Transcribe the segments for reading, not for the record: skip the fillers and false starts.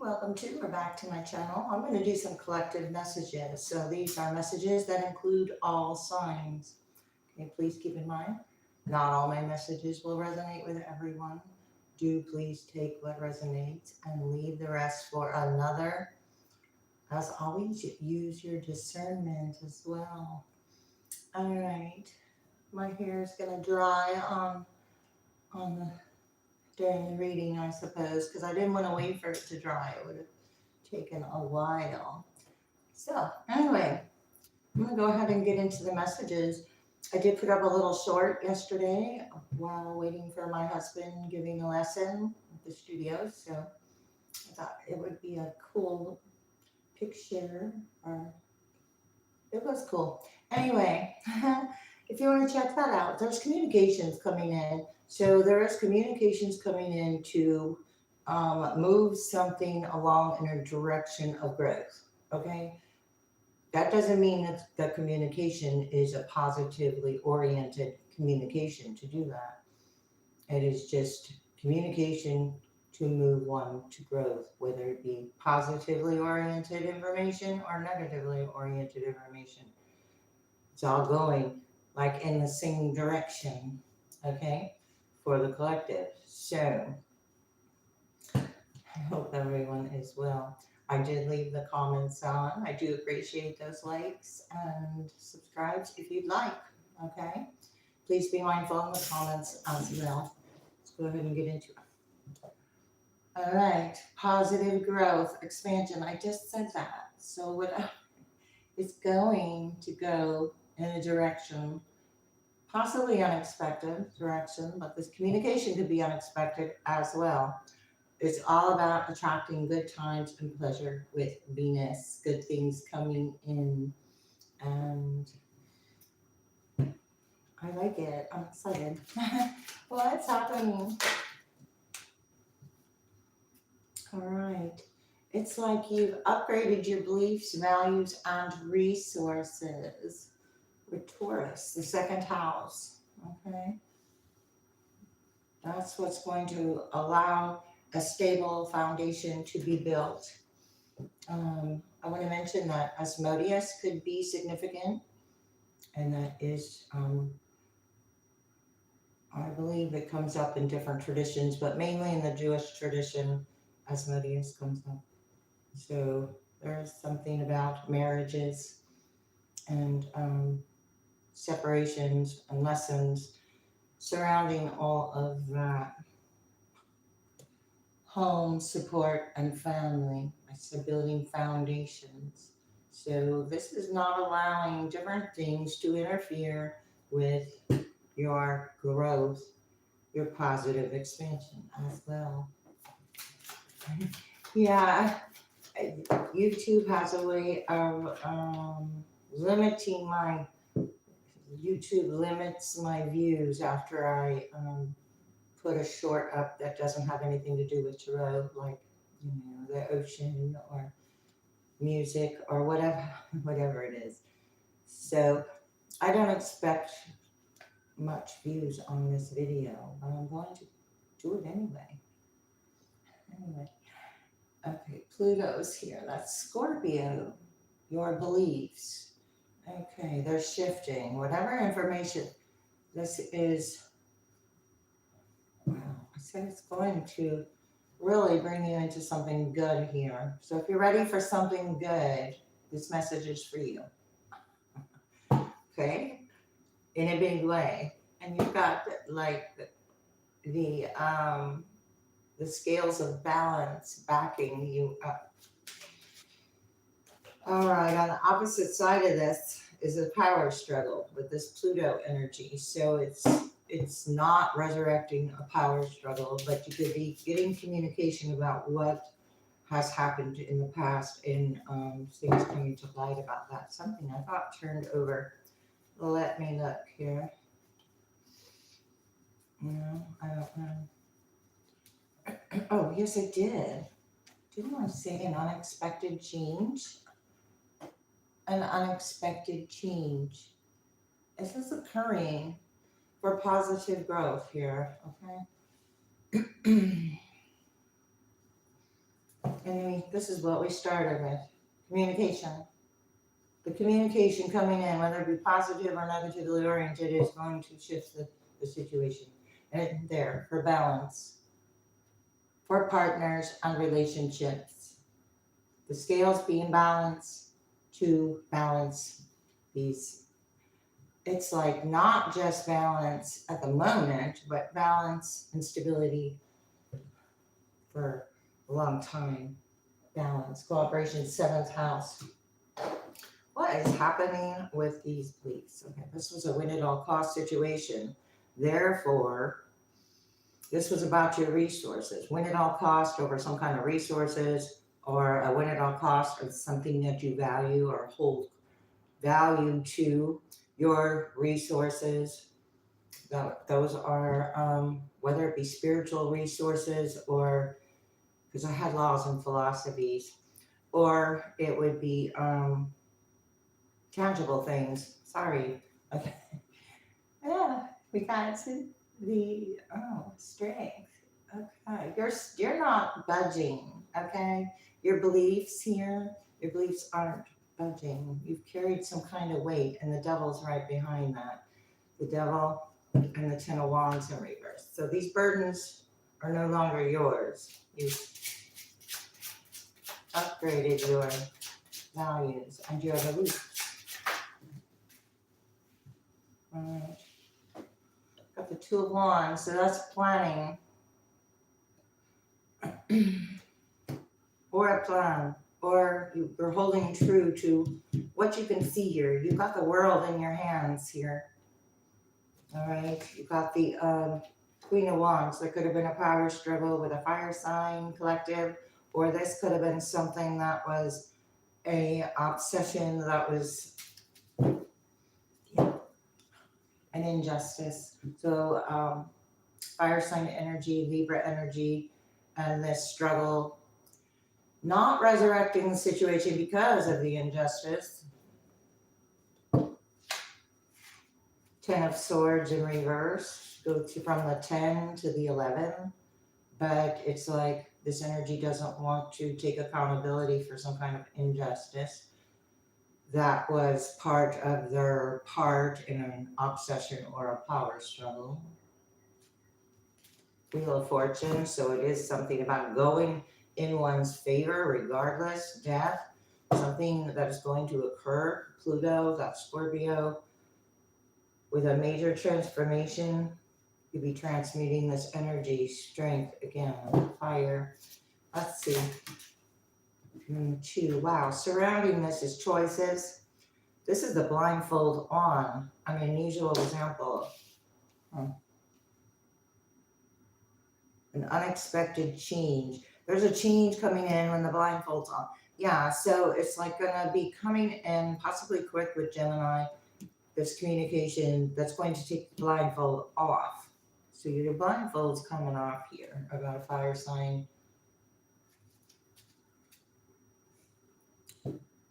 welcome to or back to my channel. I'm going to do some collective messages. So these are messages that include all signs. Okay, please keep in mind, not all my messages will resonate with everyone. Do please take what resonates and leave the rest for another. As always, use your discernment as well. All right, my hair is going to dry on the during the reading, I suppose, because I didn't want to wait for it to dry. It would have taken a while. So anyway, I'm going to go ahead and get into the messages. I did put up a little short yesterday while waiting for my husband giving a lesson at the studio. So I thought it would be a cool picture, or it was cool. Anyway, if you want to check that out, there's communications coming in. So there is communications coming in to move something along in a direction of growth. Okay, that doesn't mean that the communication is a positively oriented communication to do that. It is just communication to move one to growth, whether it be positively oriented information or negatively oriented information. It's all going like in the same direction, okay, for the collective. So I hope everyone is well. I did leave the comments on. I do appreciate those likes and subscribes if you'd like, okay? Please be mindful in the comments as well. Let's go ahead and get into it. All right, positive growth, expansion. I just said that. So what it's going to go in a direction, possibly unexpected direction, but this communication could be unexpected as well. It's all about attracting good times and pleasure with Venus, good things coming in, and I like it. I'm excited. What's happening? All right. It's like you've upgraded your beliefs, values, and resources with Taurus, the second house. Okay. That's what's going to allow a stable foundation to be built. I want to mention that Asmodeus could be significant, and that is, I believe it comes up in different traditions, but mainly in the Jewish tradition, Asmodeus comes up. So there's something about marriages and separations and lessons surrounding all of that. Home, support, and family. I said building foundations. So this is not allowing different things to interfere with your growth, your positive expansion as well. Yeah, YouTube has a way of limiting my, YouTube limits my views after I put a short up that doesn't have anything to do with tarot, like, you know, the ocean or music or whatever it is. So I don't expect much views on this video, but I'm going to do it anyway. Okay, Pluto's here. That's Scorpio. Your beliefs. Okay, they're shifting. Whatever information this is, wow, I said it's going to really bring you into something good here. So if you're ready for something good, this message is for you. Okay? In a big way. And you've got like the scales of balance backing you up. All right, on the opposite side of this is a power struggle with this Pluto energy. So it's not resurrecting a power struggle, but you could be getting communication about what has happened in the past and things coming to light about that. Something I thought turned over. Let me look here. No, I don't know. Oh, yes, I did. Didn't I say an unexpected change? An unexpected change. This is occurring for positive growth here, okay? And this is what we started with. Communication. The communication coming in, whether it be positive or negatively oriented, is going to shift the situation. And there, for balance, for partners and relationships. The scales being balanced to balance these. It's like not just balance at the moment, but balance and stability for a long time. Balance, cooperation, seventh house. What is happening with these beliefs? Okay, this was a win at all cost situation. Therefore, this was about your resources. Win at all cost over some kind of resources, or a win at all cost of something that you value or hold value to your resources. Those are, whether it be spiritual resources or, because I had laws and philosophies, or it would be tangible things. Sorry. Okay. Yeah, we got to the strength. Okay, you're not budging. Okay, your beliefs here, your beliefs aren't budging. You've carried some kind of weight, and the devil's right behind that. The devil and the Ten of Wands in reverse. So these burdens are no longer yours. You've upgraded your values and your beliefs. All right. Got the Two of Wands, so that's planning. Or a plan, or you're holding true to what you can see here. You've got the world in your hands here. All right, you've got the Queen of Wands. There could have been a power struggle with a fire sign collective, or this could have been something that was a obsession, that was an injustice. So fire sign energy, Libra energy, and this struggle, not resurrecting the situation because of the injustice. Ten of Swords in reverse, go from the 10 to the 11. But it's like this energy doesn't want to take accountability for some kind of injustice that was part of their part in an obsession or a power struggle. Wheel of Fortune, so it is something about going in one's favor regardless. Death, something that is going to occur. Pluto, that's Scorpio. With a major transformation, you'll be transmuting this energy, strength, again, fire. Let's see. 2, wow. Surrounding this is choices. This is the blindfold on. An unusual example. An unexpected change. There's a change coming in when the blindfold's on. Yeah, so it's like gonna be coming in possibly quick with Gemini. This communication that's going to take the blindfold off. So your blindfold's coming off here about a fire sign.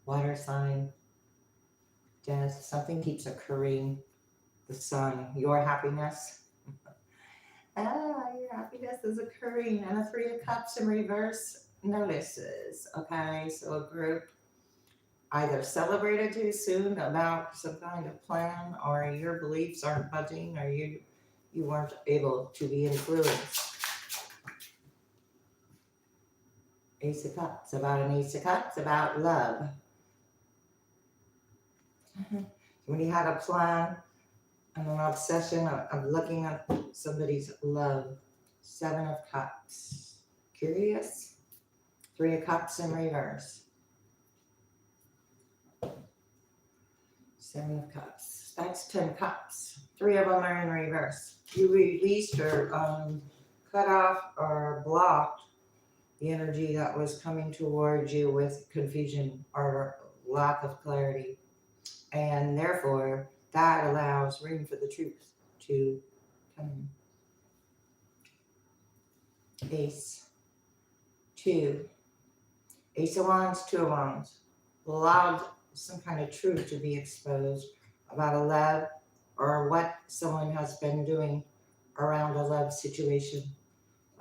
Water sign. Death. Something keeps occurring. The sun. Your happiness. Your happiness is occurring. And a 3 of Cups in reverse notices. Okay, so a group either celebrated too soon about some kind of plan, or your beliefs aren't budging, or you weren't able to be influenced. Ace of Cups, about an Ace of Cups, about love. When you had a plan and an obsession of looking at somebody's love. 7 of Cups. Curious? 3 of Cups in reverse. 7 of Cups. That's 10 Cups. 3 of them are in reverse. You released or cut off or blocked the energy that was coming towards you with confusion or lack of clarity. And therefore, that allows room for the truth to come in. Ace. 2. Ace of Wands, 2 of Wands. Allowed some kind of truth to be exposed about a love or what someone has been doing around a love situation.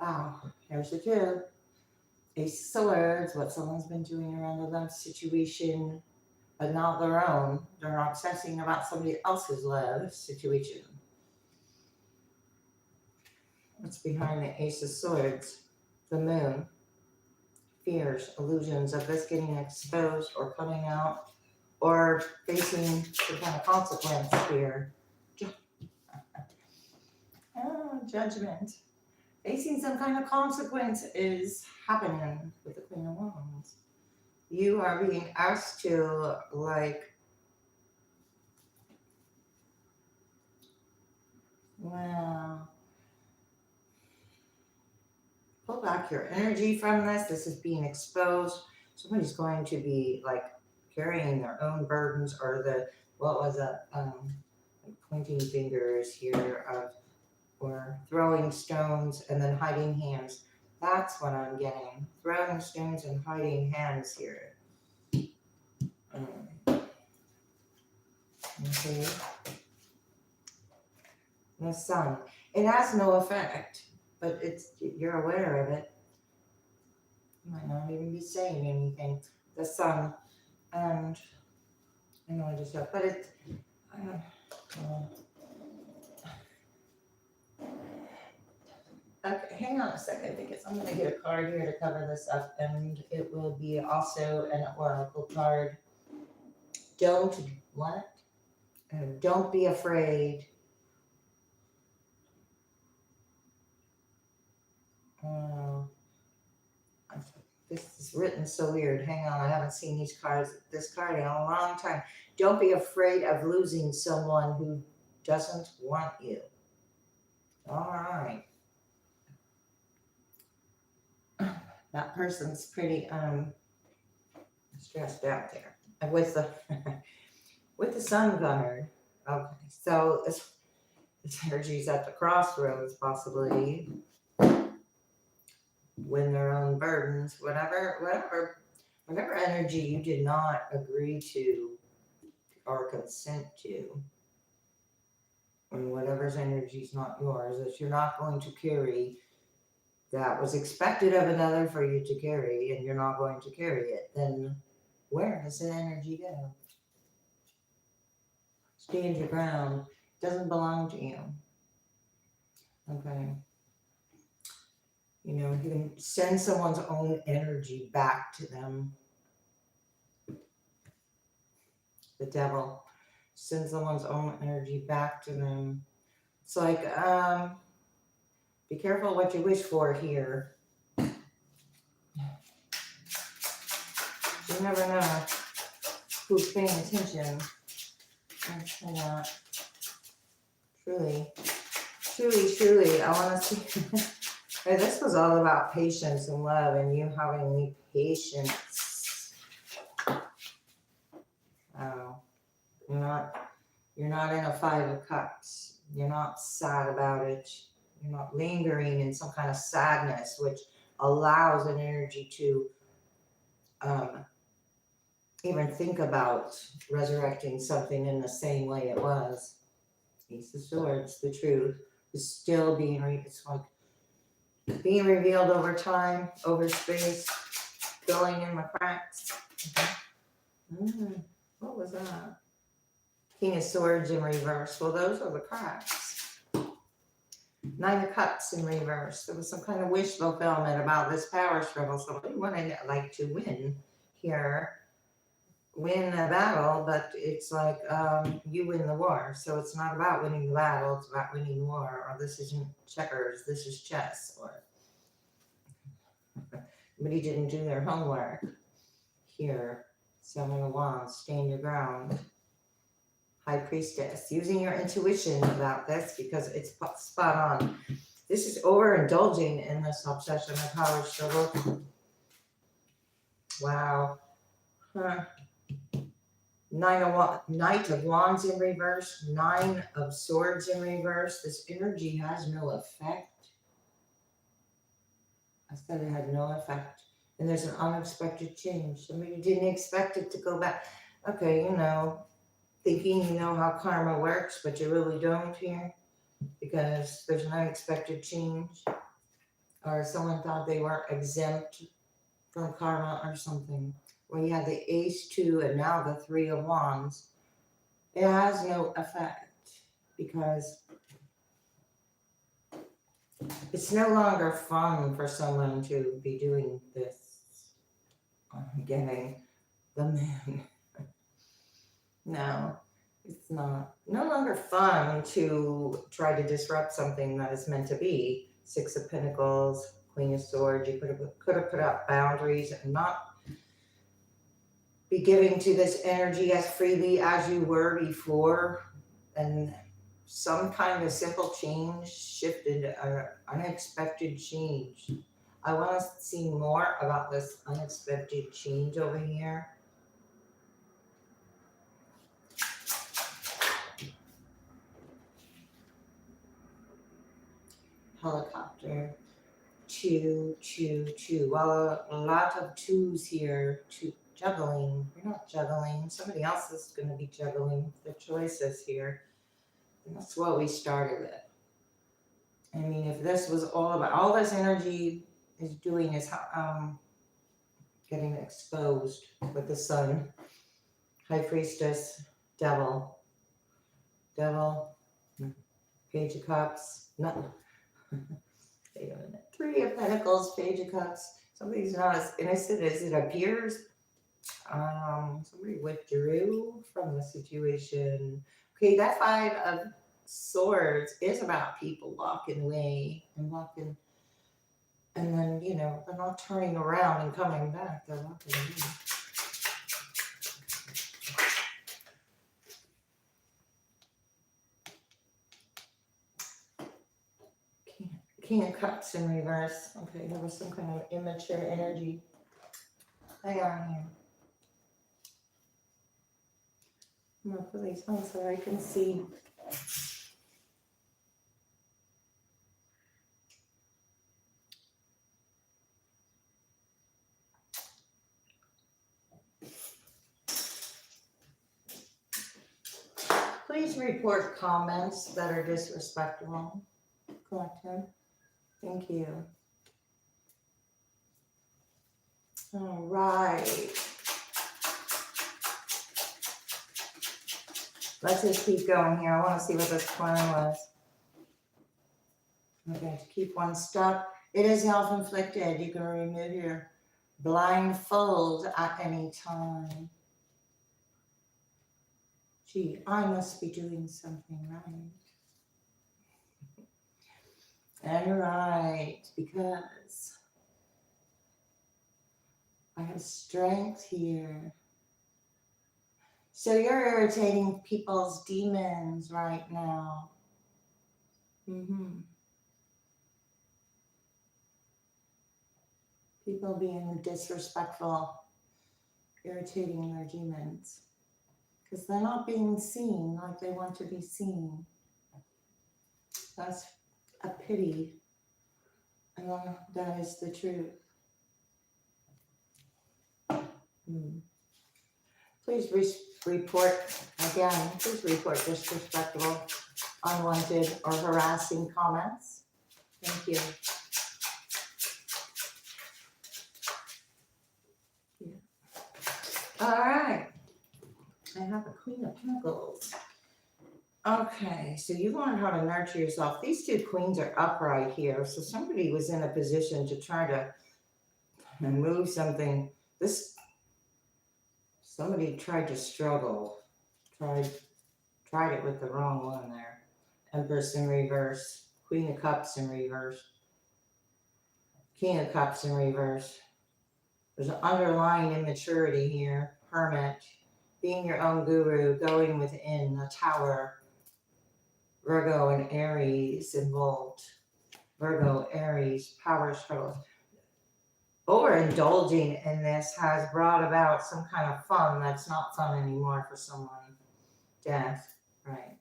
Wow, here's the 2. Ace of Swords, what someone's been doing around a love situation, but not their own. They're obsessing about somebody else's love situation. What's behind the Ace of Swords? The Moon. Fears, illusions of this getting exposed or coming out or facing some kind of consequence here. Judgment. Facing some kind of consequence is happening with the Queen of Wands. You are being asked to, like, well, pull back your energy from this. This is being exposed. Somebody's going to be, like, carrying their own burdens, or the, what was that, pointing fingers here of, or throwing stones and then hiding hands. That's what I'm getting. Throwing stones and hiding hands here. Okay. The Sun. It has no effect, but you're aware of it. You might not even be saying anything. The Sun. And I know I just said, but it. Okay, hang on a second, because I'm going to get a card here to cover this up, and it will be also an oracle card. Don't be afraid. This is written so weird. Hang on, I haven't seen this card in a long time. Don't be afraid of losing someone who doesn't want you. All right. That person's pretty stressed out there with the with the Sun card. Okay, so this energy's at the crossroads, possibly. Win their own burdens, whatever energy you did not agree to or consent to, and whatever's energy is not yours, that you're not going to carry, that was expected of another for you to carry, and you're not going to carry it, then where does that energy go? Stand your ground. It doesn't belong to you. Okay. You know, you can send someone's own energy back to them. The Devil. Send someone's own energy back to them. It's like, be careful what you wish for here. You never know who's paying attention. Truly, I want to see. This was all about patience and love, and you having the patience. Oh, you're not in a 5 of Cups. You're not sad about it. You're not lingering in some kind of sadness, which allows an energy to even think about resurrecting something in the same way it was. Ace of Swords, the truth is still being it's like being revealed over time, over space, filling in the cracks. Okay. What was that? King of Swords in reverse. Well, those are the cracks. 9 of Cups in reverse. There was some kind of wish fulfillment about this power struggle. Somebody wanted like to win here, win a battle, but it's like you win the war. So it's not about winning the battle, it's about winning the war. Or this isn't checkers, this is chess. Or somebody didn't do their homework here. 7 of Wands, stand your ground. High Priestess, using your intuition about this because it's spot on. This is overindulging in this obsession of power struggle. Wow. Huh. Knight of Wands in reverse, 9 of Swords in reverse. This energy has no effect. I said it had no effect. And there's an unexpected change. Somebody didn't expect it to go back. Okay, you know, thinking you know how karma works, but you really don't here because there's an unexpected change. Or someone thought they weren't exempt from karma or something. When you have the ace two and now the 3 of wands, it has no effect because it's no longer fun for someone to be doing this. I'm getting the man. No, it's not. No longer fun to try to disrupt something that is meant to be. 6 of Pentacles, Queen of Swords. You could have put up boundaries and not be giving to this energy as freely as you were before. And some kind of simple change shifted, an unexpected change. I want to see more about this unexpected change over here. Helicopter. 2, 2, 2. Well, a lot of twos here. Juggling. You're not juggling. Somebody else is going to be juggling the choices here. And that's what we started with. I mean, if this was all this energy is doing is getting exposed with the sun. High Priestess, Devil, Page of Cups, no. Wait a minute. 3 of Pentacles, Page of Cups. Somebody's not as innocent as it appears. Somebody withdrew from the situation. Okay, that 5 of Swords is about people walking away and walking, and then, you know, they're not turning around and coming back. They're walking away. King of Cups in reverse. Okay, there was some kind of immature energy. Hang on here. I'm going to put these on so I can see. Please report comments that are disrespectful. Collective. Thank you. All right. Let's just keep going here. I want to see what this plan was. Okay, to keep one stuck. It is self-inflicted. You can remove your blindfold at any time. Gee, I must be doing something right. And right, because I have strength here. So you're irritating people's demons right now. People being disrespectful, irritating their demons. Because they're not being seen like they want to be seen. That's a pity. And that is the truth. Please report, again, please report disrespectful, unwanted, or harassing comments. Thank you. Yeah. All right. I have a Queen of Pentacles. Okay, so you learned how to nurture yourself. These 2 queens are upright here. So somebody was in a position to try to move something. Somebody tried to struggle. Tried it with the wrong one there. Empress in reverse. Queen of Cups in reverse. King of Cups in reverse. There's an underlying immaturity here. Hermit. Being your own guru. Going within. The Tower. Virgo and Aries involved. Virgo, Aries, power struggles. Overindulging in this has brought about some kind of fun that's not fun anymore for someone. Death, right.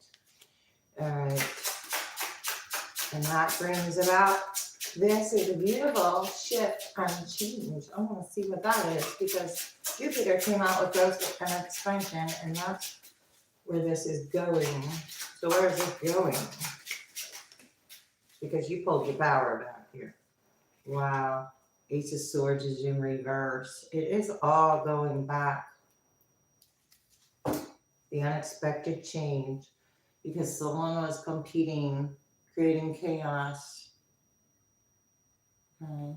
All right. And that brings about, this is a beautiful shift and change. I want to see what that is because Jupiter came out with growth and expansion, and that's where this is going. So where is this going? Because you pulled your power back here. Wow. Ace of Swords is in reverse. It is all going back. The unexpected change, because someone was competing, creating chaos. Okay.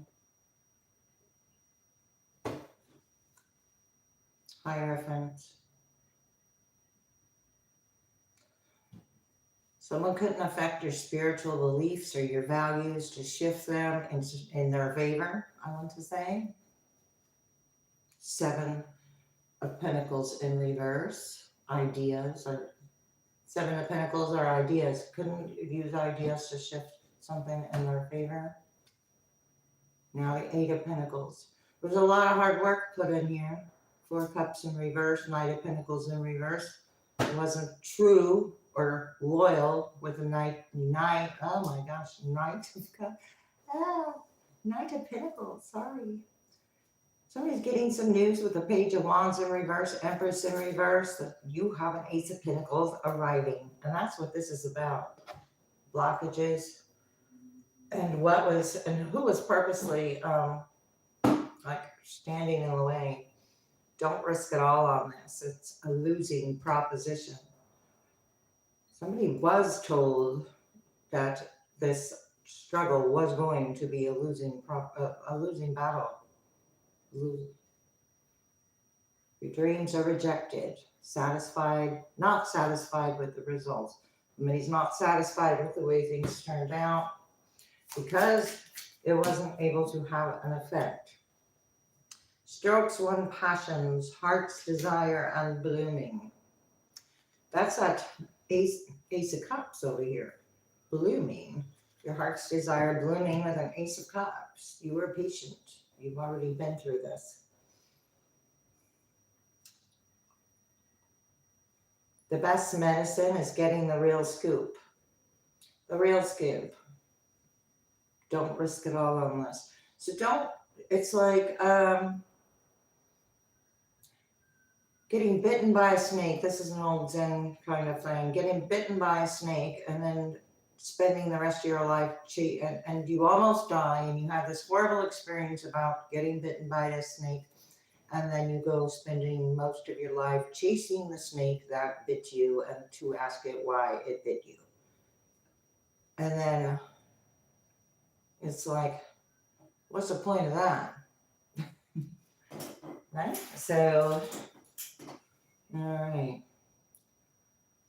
Hierophant. Someone couldn't affect your spiritual beliefs or your values to shift them in their favor, I want to say. Seven of Pentacles in reverse. Ideas. Seven of Pentacles are ideas. Couldn't use ideas to shift something in their favor. Now the Eight of Pentacles. There's a lot of hard work put in here. Four of Cups in reverse. Knight of Pentacles in reverse. It wasn't true or loyal with the Knight, oh my gosh, Knight of Cups. Knight of Pentacles, sorry. Somebody's getting some news with the Page of Wands in reverse, Empress in reverse, that you have an Ace of Pentacles arriving. And that's what this is about. Blockages. And who was purposely like standing in the way. Don't risk it all on this. It's a losing proposition. Somebody was told that this struggle was going to be a losing battle. Your dreams are rejected, not satisfied with the results. Somebody's not satisfied with the way things turned out because it wasn't able to have an effect. Strokes one passions, heart's desire unblooming. That's that Ace of Cups over here. Blooming. Your heart's desire blooming with an Ace of Cups. You were patient. You've already been through this. The best medicine is getting the real scoop. The real scoop. Don't risk it all on this. So it's like getting bitten by a snake. This is an old Zen kind of thing. Getting bitten by a snake and then spending the rest of your life and you almost die and you have this horrible experience about getting bitten by a snake, and then you go spending most of your life chasing the snake that bit you and to ask it why it bit you. And then it's like, what's the point of that? Right? So, all right.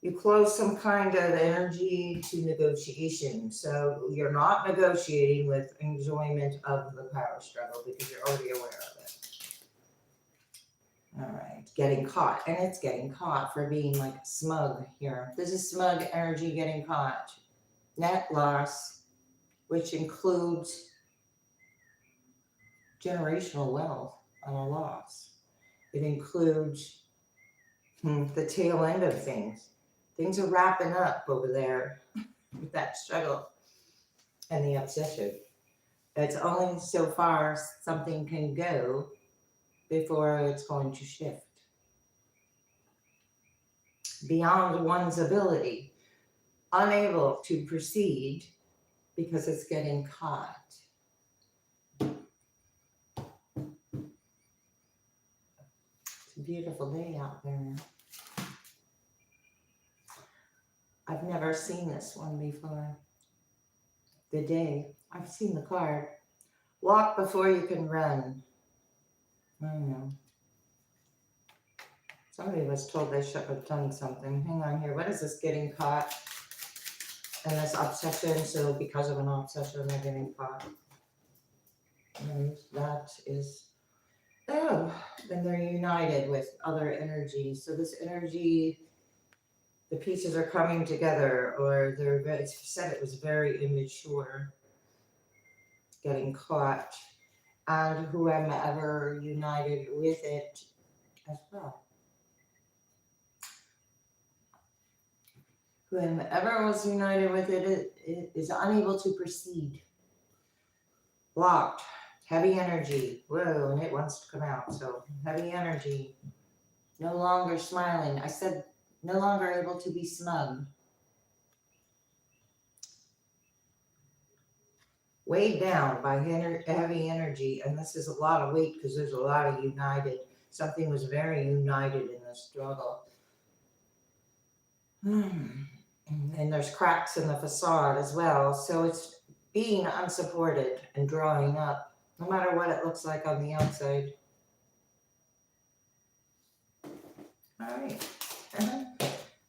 You close some kind of energy to negotiation. So you're not negotiating with enjoyment of the power struggle because you're already aware of it. All right. Getting caught. And it's getting caught for being like smug here. This is smug energy getting caught. Net loss, which includes generational wealth on a loss. It includes the tail end of things. Things are wrapping up over there with that struggle and the obsession. It's only so far something can go before it's going to shift. Beyond one's ability, unable to proceed because it's getting caught. It's a beautiful day out there. I've never seen this one before. The day. I've seen the card. Walk before you can run. I don't know. Somebody was told they should have done something. Hang on here. What is this getting caught? And this obsession. So because of an obsession, they're getting caught. And that is, then they're united with other energies. So this energy, the pieces are coming together, or it's said it was very immature, getting caught, and whoever united with it as well. Whoever was united with it is unable to proceed. Blocked. Heavy energy. Whoa, and it wants to come out. So heavy energy. No longer smiling. I said no longer able to be smug. weighed down by heavy energy, and this is a lot of weight because there's a lot of united. Something was very united in the struggle. And there's cracks in the facade as well, so it's being unsupported and drawing up, no matter what it looks like on the outside. All right.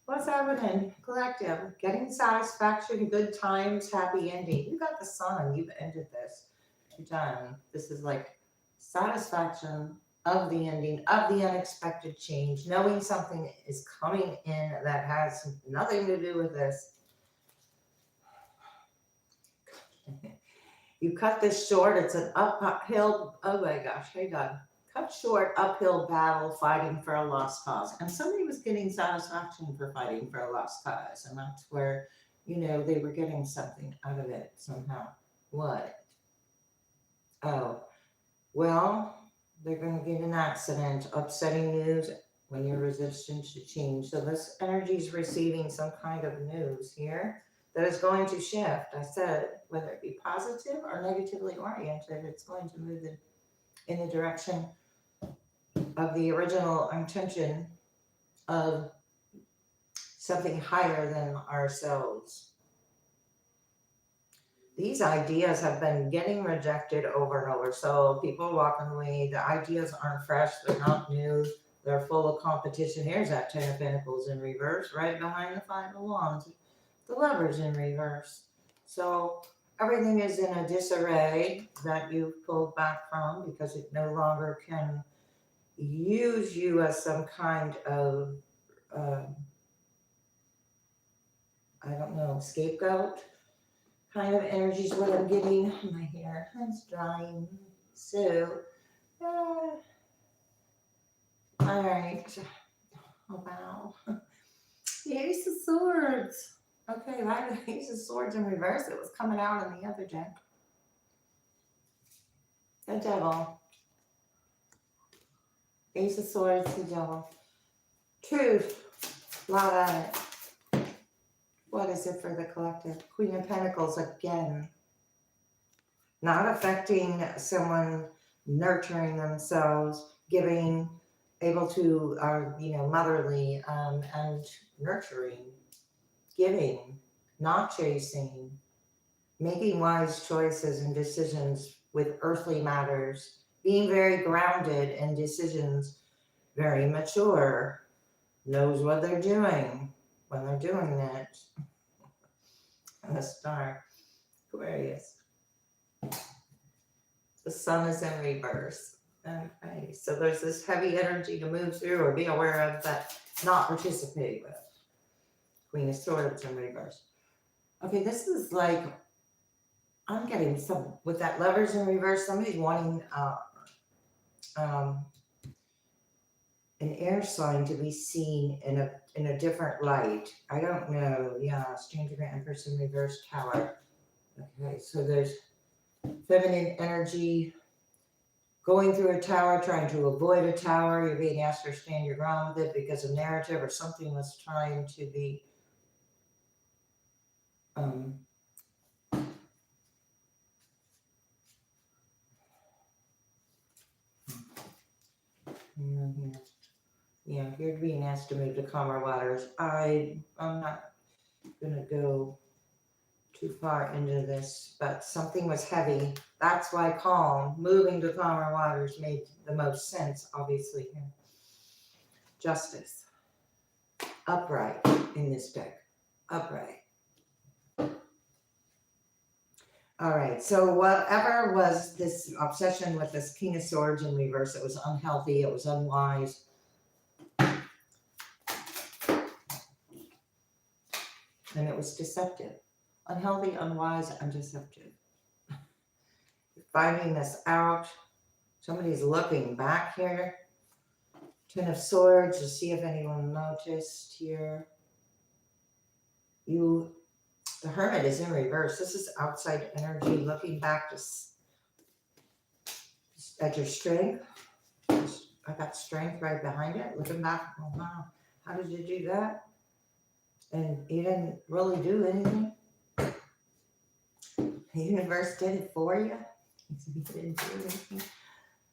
What's happening? Collective. Getting satisfaction, good times, happy ending. You got the sun. You've ended this. You're done. This is like satisfaction of the ending, of the unexpected change, knowing something is coming in that has nothing to do with this. You cut this short. It's an uphill. Oh my gosh. Hey, God. Cut short, uphill battle, fighting for a lost cause. And somebody was getting satisfaction for fighting for a lost cause. And that's where, they were getting something out of it somehow. What? Oh, well, they're going to get an accident, upsetting news when you're resistant to change. So this energy is receiving some kind of news here that is going to shift. I said, whether it be positive or negatively oriented, it's going to move in the direction of the original intention of something higher than ourselves. These ideas have been getting rejected over and over. So people walking away, the ideas aren't fresh, they're not new, they're full of competition. Here's that 10 of Pentacles in reverse, right behind the 5 of Wands. The Lovers in reverse. So everything is in a disarray that you've pulled back from because it no longer can use you as some kind of, I don't know, scapegoat kind of energy is what I'm getting. My hair is drying. So, all right. Oh, wow. The Ace of Swords. Okay, right. The Ace of Swords in reverse. It was coming out in the other deck. The Devil. Ace of Swords, the Devil. Truth. Lot at it. What is it for the collective? Queen of Pentacles again. Not affecting someone, nurturing themselves, giving, able to, motherly and nurturing, giving, not chasing, making wise choices and decisions with earthly matters, being very grounded in decisions, very mature, knows what they're doing when they're doing that. And the Star, Aquarius. The Sun is in reverse. Okay, so there's this heavy energy to move through or be aware of, but not participate with. Queen of Swords in reverse. Okay, this is like, I'm getting some, with that Lovers in reverse, somebody's wanting an air sign to be seen in a different light. I don't know. Yeah, Stranger Empress in reverse, Tower. Okay, so there's feminine energy going through a tower, trying to avoid a tower. You're being asked to stand your ground with it because a narrative or something was trying to be yeah, you're being asked to move to calmer waters. I'm not gonna go too far into this, but something was heavy. That's why calm, moving to calmer waters made the most sense, obviously. Justice. Upright in this deck. Upright. All right, so whatever was this obsession with this King of Swords in reverse, it was unhealthy, it was unwise. And it was deceptive. Unhealthy, unwise, and deceptive. Finding this out. Somebody's looking back here. 10 of Swords to see if anyone noticed here. The Hermit is in reverse. This is outside energy looking back at your strength. I got strength right behind it. Looking back, oh wow, how did you do that? And you didn't really do anything. The universe did it for you. You didn't do anything.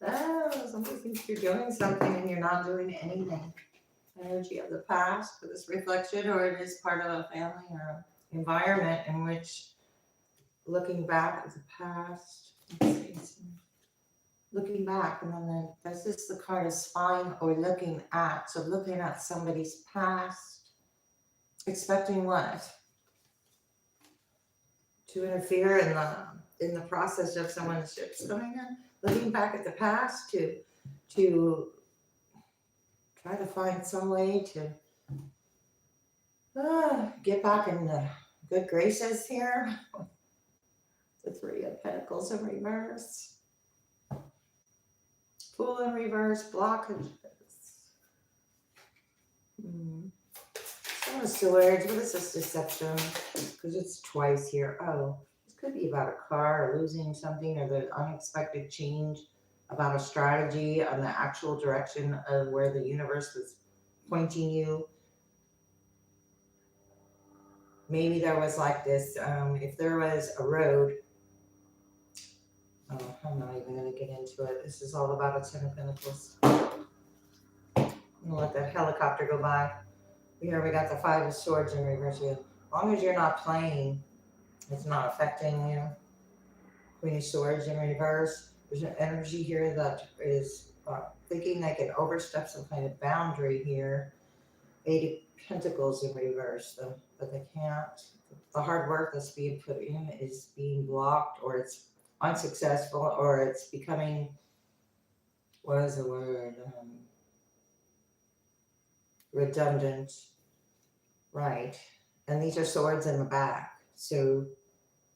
Oh, somebody thinks you're doing something and you're not doing anything. Energy of the past for this reflection, or it is part of a family or environment in which looking back at the past. Looking back, and then this is the card of spying or looking at. So looking at somebody's past, expecting what? To interfere in the process of someone's ships coming in. Looking back at the past to try to find some way to get back in the good graces here. The Three of Pentacles in reverse. Fool in reverse, blockages. Some of swords. What is this deception? Because it's twice here. Oh, this could be about a car or losing something, or the unexpected change about a strategy on the actual direction of where the universe was pointing you. Maybe there was like this, if there was a road. Oh, I'm not even going to get into it. This is all about a Ten of Pentacles. I'm going to let that helicopter go by. Here we got the Five of Swords in reverse here. As long as you're not playing, it's not affecting you. Queen of Swords in reverse. There's an energy here that is thinking they can overstep some kind of boundary here. Eight of Pentacles in reverse, but they can't. The hard work that's being put in is being blocked, or it's unsuccessful, or it's becoming, what is the word? Redundant. Right. And these are swords in the back. So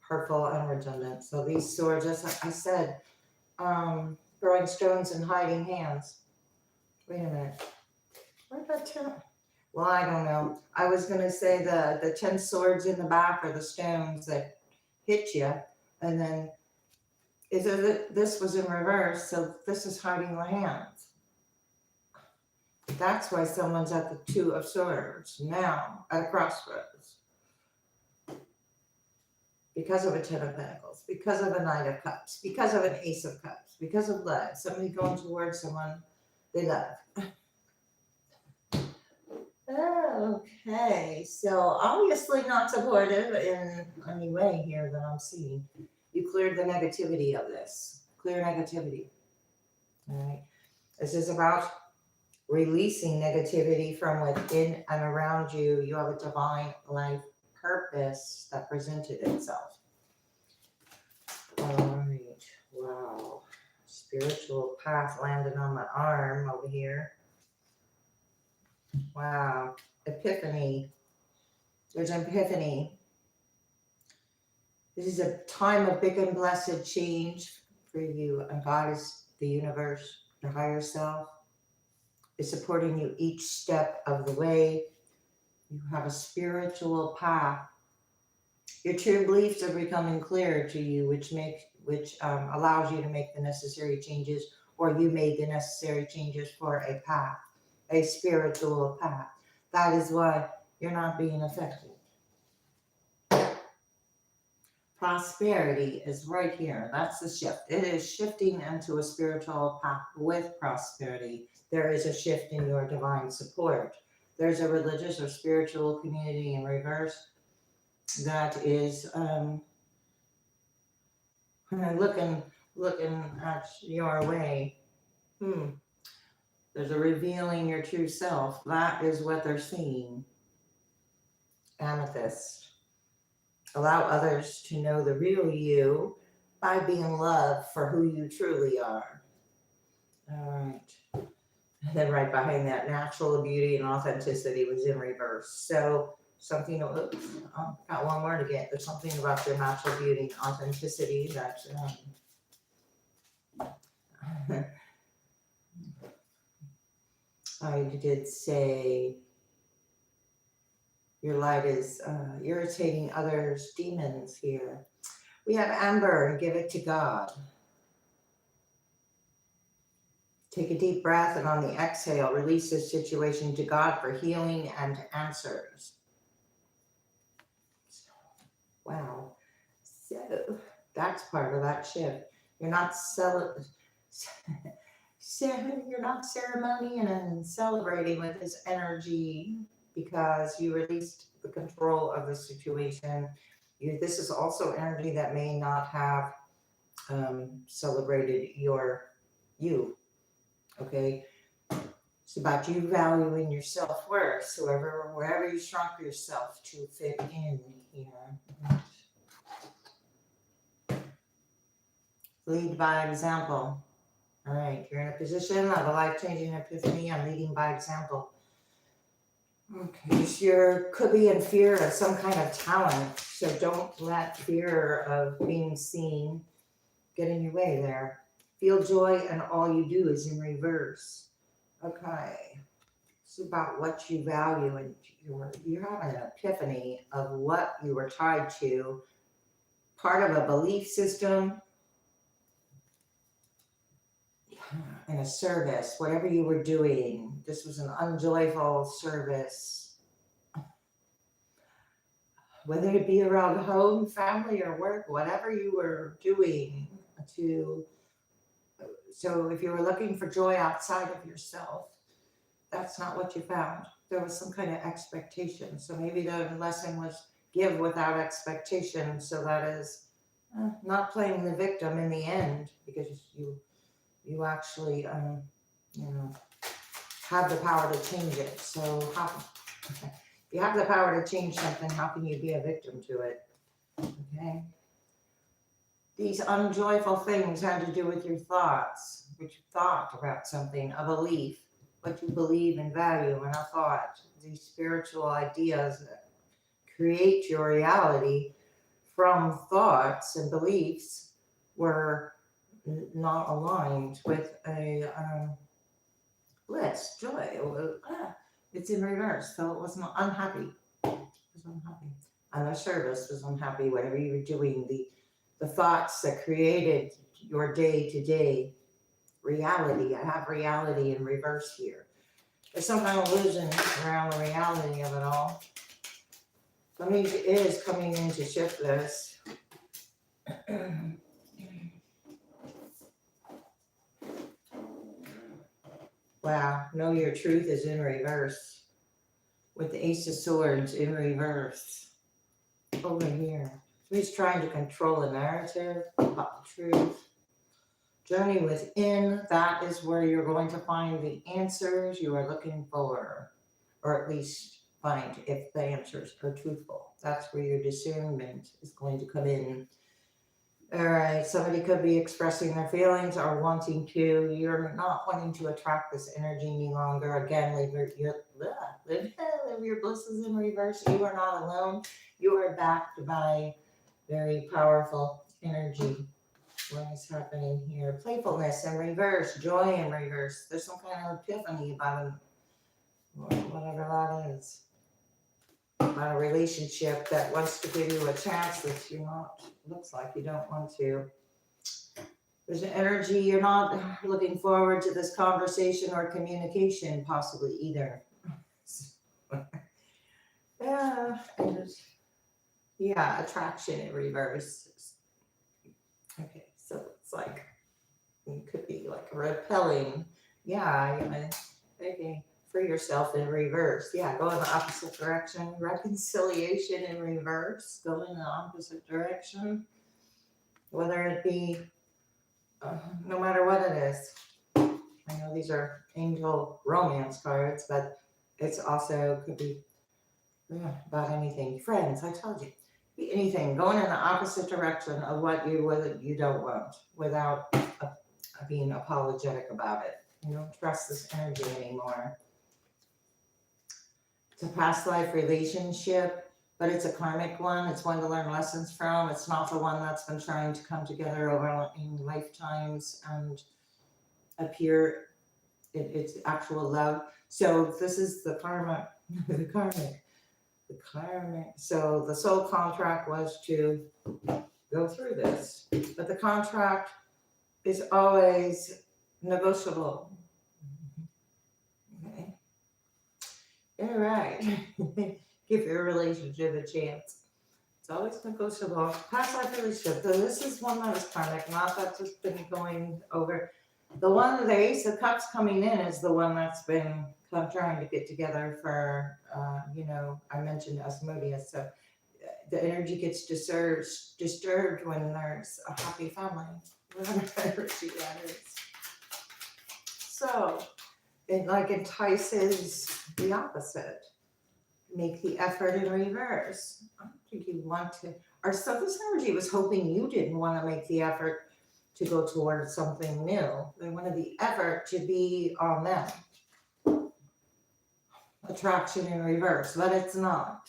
hurtful and redundant. So these swords, as I said, throwing stones and hiding hands. Wait a minute. Where'd that 10? Well, I don't know. I was going to say the 10 swords in the back are the stones that hit you. And then this was in reverse, so this is hiding the hands. That's why someone's at the Two of Swords now, at a crossroads. Because of a Ten of Pentacles, because of a Knight of Cups, because of an Ace of Cups, because of love. Somebody going towards someone they love. Okay, so obviously not supportive in any way here that I'm seeing. You cleared the negativity of this. Clear negativity. All right. This is about releasing negativity from within and around you. You have a divine life purpose that presented itself. All right. Wow. Spiritual path landed on my arm over here. Wow. Epiphany. There's an epiphany. This is a time of big and blessed change for you. And God is the universe, your higher self, is supporting you each step of the way. You have a spiritual path. Your true beliefs are becoming clearer to you, which allows you to make the necessary changes, or you made the necessary changes for a path, a spiritual path. That is why you're not being affected. Prosperity is right here. That's the shift. It is shifting into a spiritual path with prosperity. There is a shift in your divine support. There's a religious or spiritual community in reverse that is looking at your way. There's a revealing your true self. That is what they're seeing. Amethyst. Allow others to know the real you by being loved for who you truly are. All right. And then right behind that, natural beauty and authenticity was in reverse. So something, got one more to get. There's something about your natural beauty and authenticity that I did say your light is irritating others' demons here. We have amber and give it to God. Take a deep breath, and on the exhale, release this situation to God for healing and answers. Wow. So That's part of that shift. You're not you're not ceremonying and celebrating with this energy because you released the control of the situation. This is also energy that may not have celebrated you. Okay, it's about you valuing your self-worth. So wherever you shrunk yourself to fit in here. Lead by example. All right, you're in a position of a life-changing epiphany. I'm leading by example. Okay, so you could be in fear of some kind of talent. So don't let fear of being seen get in your way there. Feel joy and all you do is in reverse. Okay. It's about what you value, and you're having an epiphany of what you were tied to, part of a belief system in a service, whatever you were doing. This was an unjoyful service, whether it be around home, family, or work, whatever you were doing to. So if you were looking for joy outside of yourself, that's not what you found. There was some kind of expectation. So maybe the lesson was give without expectation. So that is not playing the victim in the end, because you actually have the power to change it. So if you have the power to change something, how can you be a victim to it? Okay. These unjoyful things had to do with your thoughts, what you thought about something, a belief, what you believe and value in a thought. These spiritual ideas that create your reality from thoughts and beliefs were not aligned with a bliss, joy. It's in reverse, so it was not unhappy. It was unhappy. And the service was unhappy. Whatever you were doing, the thoughts that created your day-to-day reality. I have reality in reverse here. There's some kind of illusion around the reality of it all. Something is coming in to shift this. Wow, know your truth is in reverse. With the Ace of Swords in reverse. Over here. He's trying to control a narrative about the truth. Journey within, that is where you're going to find the answers you are looking for. Or at least find if the answers are truthful. That's where your discernment is going to come in. All right, somebody could be expressing their feelings or wanting to. You're not wanting to attract this energy any longer. Again, live your blisses in reverse. You are not alone. You are backed by very powerful energy. What is happening here? Playfulness in reverse, joy in reverse. There's some kind of epiphany about whatever that is. About a relationship that wants to give you a chance that you're not, looks like you don't want to. There's an energy, you're not looking forward to this conversation or communication possibly either. Yeah, attraction in reverse. Okay, so it's like, it could be like repelling. Yeah, okay. For yourself in reverse. Yeah, go in the opposite direction. Reconciliation in reverse. Go in the opposite direction. Whether it be, no matter what it is. I know these are angel romance cards, but it's also could be about anything. Friends, I told you. Be anything. Going in the opposite direction of what you don't want without being apologetic about it. You don't trust this energy anymore. It's a past life relationship, but it's a karmic one. It's one to learn lessons from. It's not the one that's been trying to come together over in lifetimes and appear. It's actual love. So this is the karma, the karmic. So the soul contract was to go through this, but the contract is always negotiable. Okay. All right. Give your relationship a chance. It's always negotiable. Past life relationship. So this is one that was karmic, not that's just been going over. The one, the Ace of Cups coming in is the one that's been trying to get together for, I mentioned Asmodeus. So the energy gets disturbed when there's a happy family, whatever energy that is. So it like entices the opposite. Make the effort in reverse. I don't think you want to, or so this energy was hoping you didn't want to make the effort to go towards something new. They wanted the effort to be on them. Attraction in reverse, but it's not.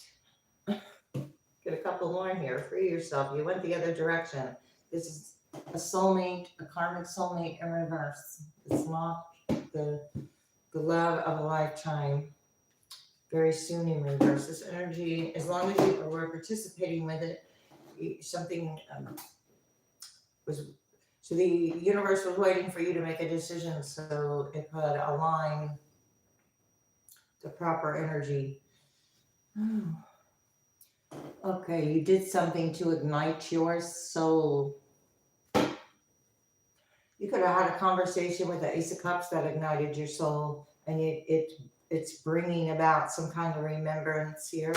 Get a couple more here. Free yourself. You went the other direction. This is a soulmate, a karmic soulmate in reverse. It's not the love of a lifetime. Very soon in reverse. This energy, as long as you were participating with it, something was, so the universe was waiting for you to make a decision so it could align the proper energy. Oh. Okay, you did something to ignite your soul. You could have had a conversation with the Ace of Cups that ignited your soul, and it's bringing about some kind of remembrance here.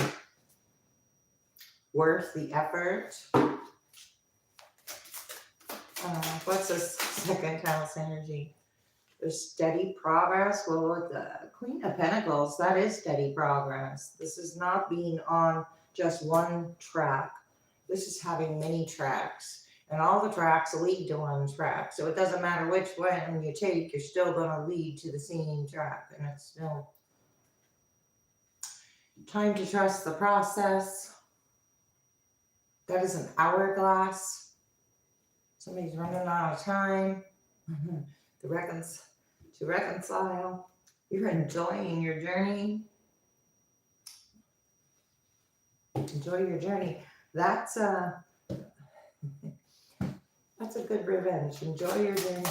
Worth the effort. What's the second house energy? There's steady progress. Well, with the Queen of Pentacles, that is steady progress. This is not being on just one track. This is having many tracks. And all the tracks lead to one track. So it doesn't matter which one you take, you're still going to lead to the same track. And it's still time to trust the process. That is an hourglass. Somebody's running out of time to reconcile. You're enjoying your journey. Enjoy your journey. That's a good revenge. Enjoy your journey.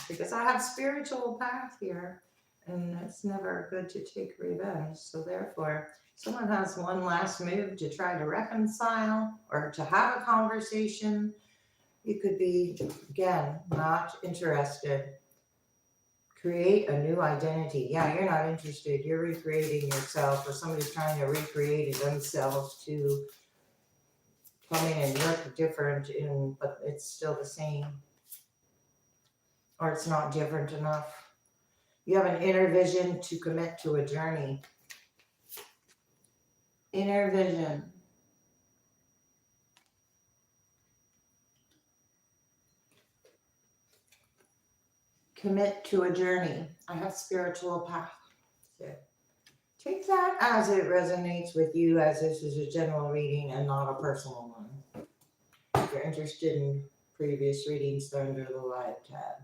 Because I have spiritual path here, and it's never good to take revenge. So therefore, someone has one last move to try to reconcile or to have a conversation. You could be, again, not interested. Create a new identity. Yeah, you're not interested. You're recreating yourself, or somebody's trying to recreate themselves to come in and look different, but it's still the same. Or it's not different enough. You have an inner vision to commit to a journey. Inner vision. Commit to a journey. I have spiritual path. So take that as it resonates with you, as this is a general reading and not a personal one. If you're interested in previous readings, they're under the live tab.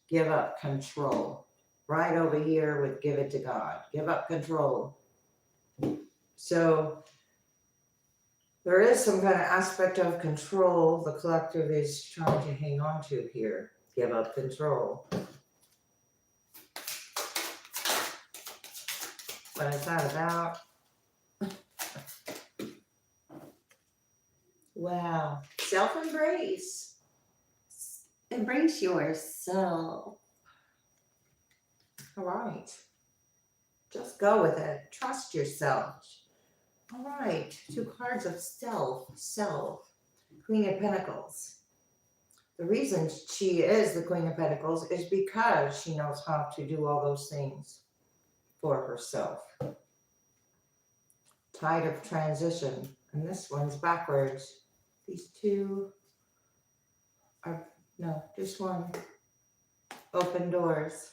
Give up control. Right over here with give it to God. Give up control. So there is some kind of aspect of control the collective is trying to hang on to here. Give up control. What is that about? Wow. Self-embrace. Embrace yourself. All right. Just go with it. Trust yourself. All right. 2 cards of self. Queen of Pentacles. The reason she is the Queen of Pentacles is because she knows how to do all those things for herself. Tide of transition. And this one's backwards. These two are, no, just one. Open doors.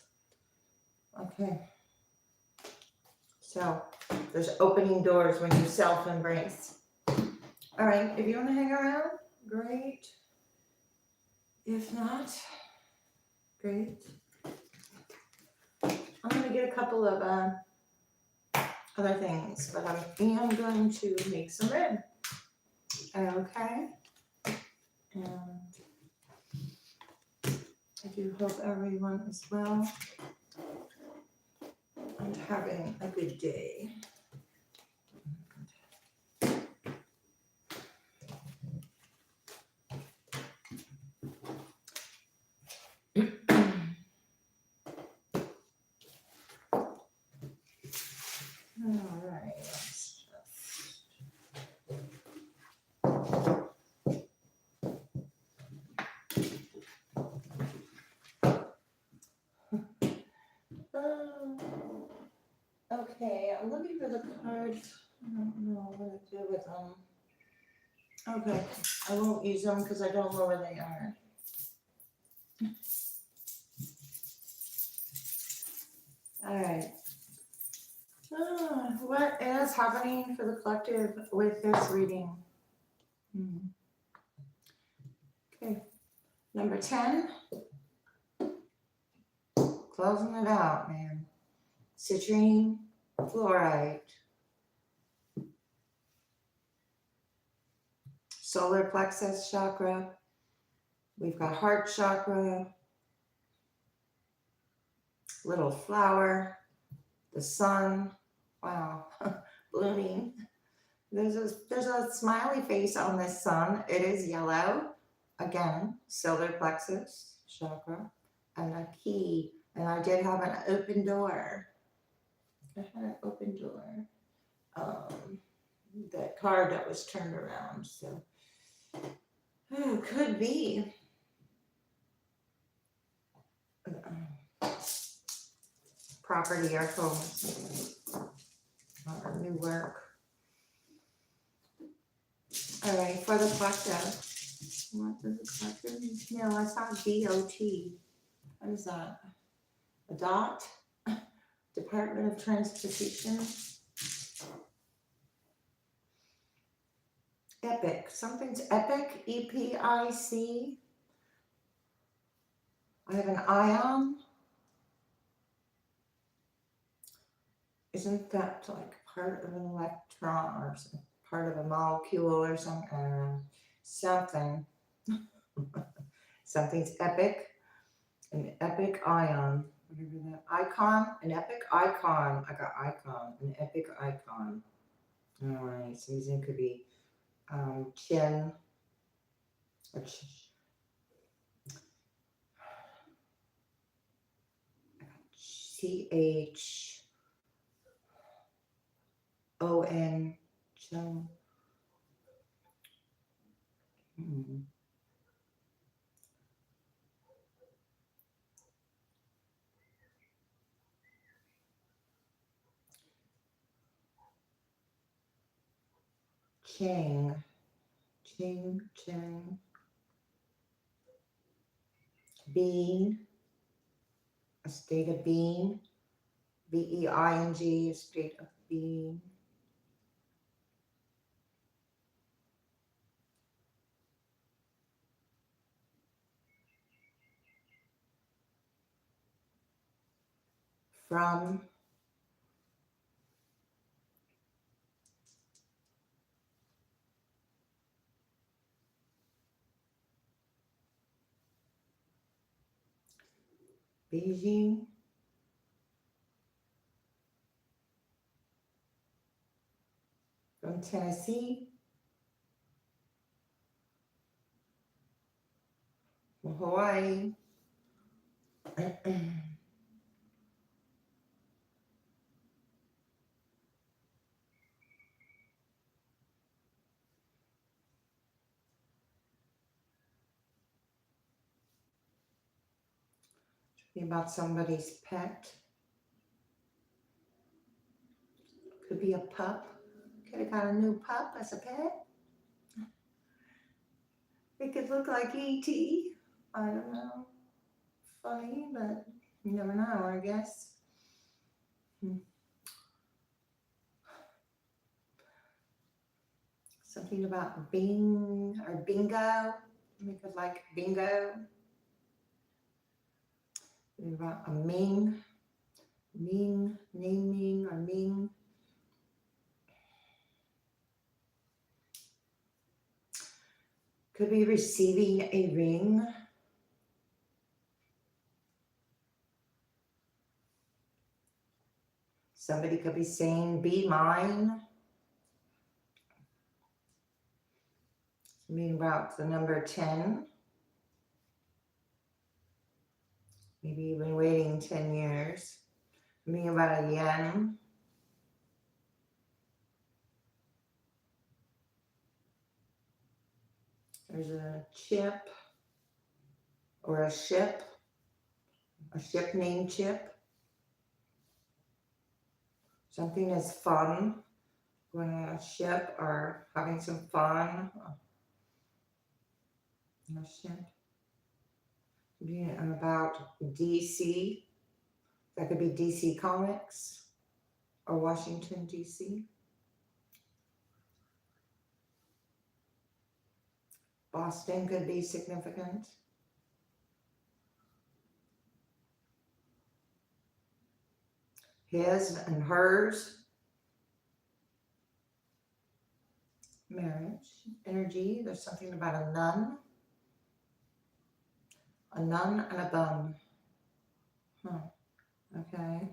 Okay. So there's opening doors when you self-embrace. All right. If you want to hang around, great. If not, great. I'm going to get a couple of other things, but I am going to make some red. Okay. And I do hope everyone is well and having a good day. All right. Okay, I'm looking for the cards. I don't know what to do with them. Okay, I won't use them because I don't know where they are. All right. What is happening for the collective with this reading? Okay, number 10. Closing it out, man. Citrine fluoride. Solar plexus chakra. We've got heart chakra. Little flower. The sun. Wow. Blooming. There's a smiley face on this sun. It is yellow. Again, solar plexus chakra. And a key. And I did have an open door. I had an open door. That card that was turned around. So, could be property or home or new work. All right, for the collective. What does the collective mean? No, I saw DOT. What is that? A dot? Department of Transportation. Epic. Something's epic. EPIC. I have an ion. Isn't that like part of an electron or part of a molecule or something? Something. Something's epic. An epic ion. Whatever that. Icon. An epic icon. I got icon. An epic icon. All right. So these could be chin. Or CHON. Chon. Chang. Chang. Being. A state of being. BEING. A state of being. From. Beijing. From Tennessee. From Hawaii. Be about somebody's pet. Could be a pup. Could have got a new pup as a pet. It could look like E.T. I don't know. Funny, but you never know, I guess. Something about Bing or bingo. We could like bingo. Something about a Ming, naming or Ming. Could be receiving a ring. Somebody could be saying, be mine. Something about the number 10. Maybe you've been waiting 10 years. Something about a yen. There's a chip or a ship named Chip. Something is fun. Going on a ship or having some fun on a ship. And about DC. That could be DC Comics or Washington, DC. Boston could be significant. His and hers. Marriage, energy. There's something about a nun. A nun and a bun. Okay.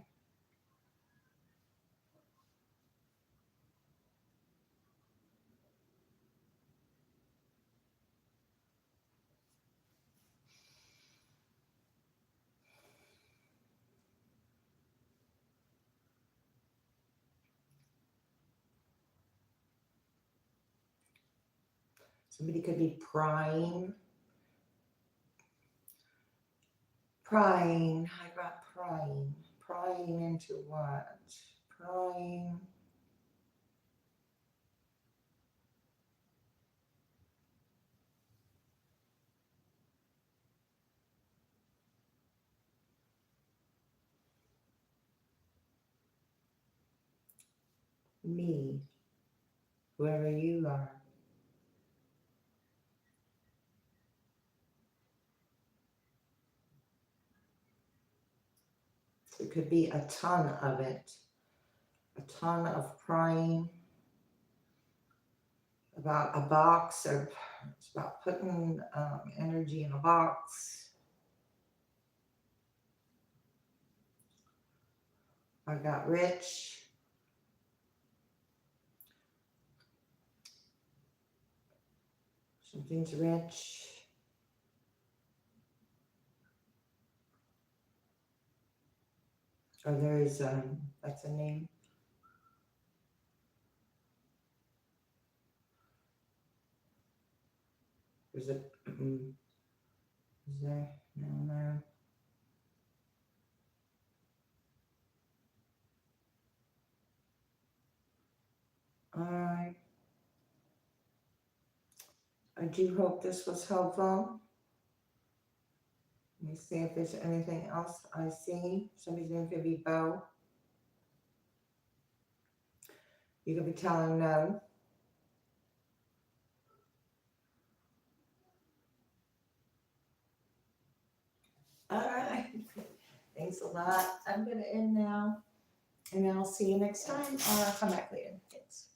Somebody could be prying. Prying. I got prying. Prying into what? Prying. Me. Whoever you are. It could be a ton of it. A ton of prying. About a box, or it's about putting energy in a box. I got rich. Something's rich. Or there's, that's a name. There's a, is there? No. Alright. I do hope this was helpful. Let me see if there's anything else I see. Somebody's name could be Bo. You could be telling no. Alright. Thanks a lot. I'm going to end now. And I'll see you next time. Come back later. Thanks.